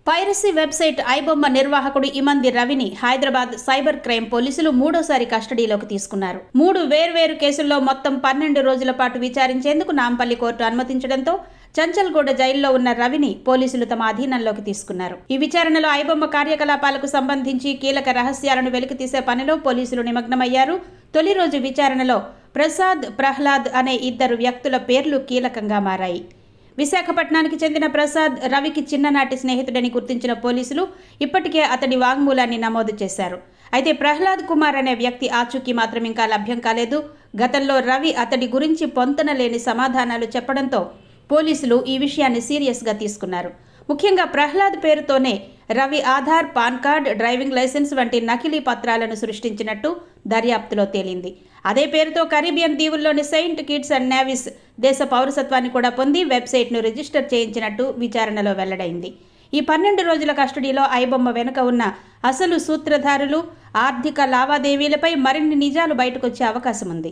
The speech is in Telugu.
పైరసీ వెబ్సైట్ ఐబొమ్మ నిర్వాహకుడు ఇమంది రవిని హైదరాబాద్ సైబర్ క్రైమ్ పోలీసులు మూడోసారి కస్టడీలోకి తీసుకున్నారు. 3 వేర్వేరు కేసుల్లో మొత్తం 12 రోజుల పాటు విచారించేందుకు నాంపల్లి కోర్టు అనుమతించడంతో చంచల్గూడ జైల్లో ఉన్న రవిని పోలీసులు తమ అధీనంలోకి తీసుకున్నారు. ఈ విచారణలో ఐబొమ్మ కార్యకలాపాలకు సంబంధించి కీలక రహస్యాలను వెలికితీసే పనిలో పోలీసులు నిమగ్నమయ్యారు. తొలి రోజు విచారణలో ప్రసాద్, ప్రహ్లాద్ అనే 2 వ్యక్తుల పేర్లు కీలకంగా మారాయి. విశాఖపట్నానికి చెందిన ప్రసాద్ రవికి చిన్ననాటి స్నేహితుడని గుర్తించిన పోలీసులు ఇప్పటికే అతడి వాంగ్మూలాన్ని నమోదు చేశారు. అయితే ప్రహ్లాద్ కుమార్ అనే వ్యక్తి ఆచూకీ మాత్రం ఇంకా లభ్యం కాలేదు. గతంలో రవి అతడి గురించి పొంతనలేని సమాధానాలు చెప్పడంతో పోలీసులు ఈ విషయాన్ని సీరియస్గా తీసుకున్నారు. ముఖ్యంగా ప్రహ్లాద్ పేరుతోనే Ravi Aadhaar, PAN card, driving licence వంటి నకిలీ పత్రాలను సృష్టించినట్టు దర్యాప్తులో తేలింది. అదే పేరుతో కరీబియన్ దీవుల్లోని సెయింట్ కిట్స్ అండ్ నేవిస్ దేశ పౌరసత్వాన్ని కూడా పొంది వెబ్సైట్ను రిజిస్టర్ చేయించినట్టు విచారణలో వెల్లడైంది. ఈ 12 రోజుల కస్టడీలో ఐబొమ్మ వెనుక ఉన్న అసలు సూత్రధారులు, ఆర్థిక లావాదేవీలపై మరిన్ని నిజాలు బయటకొచ్చే అవకాశం ఉంది.